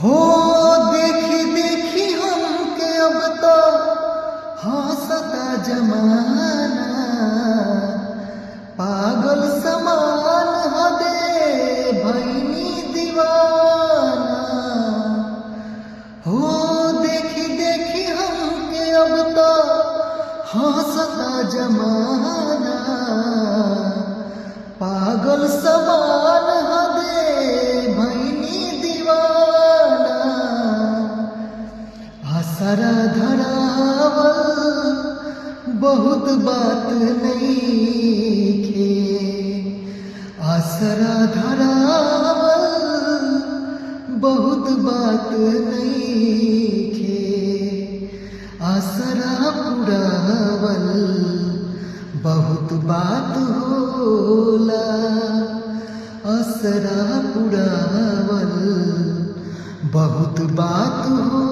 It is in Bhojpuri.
हो देखी देखी हमके अब तो हंसता जमाना, पागल समान हदे भैनी दीवाना। हो देखी देखी हमके अब तो हंसता जमाना, पागल समान हदे भैनी दीवाना। आसरा धरावल बहुत बात नइखे, आसरा धरावल बहुत बात नइखे, आसरा पुरावल बहुत बात होला, आसरा पुरावल बहुत बात होला।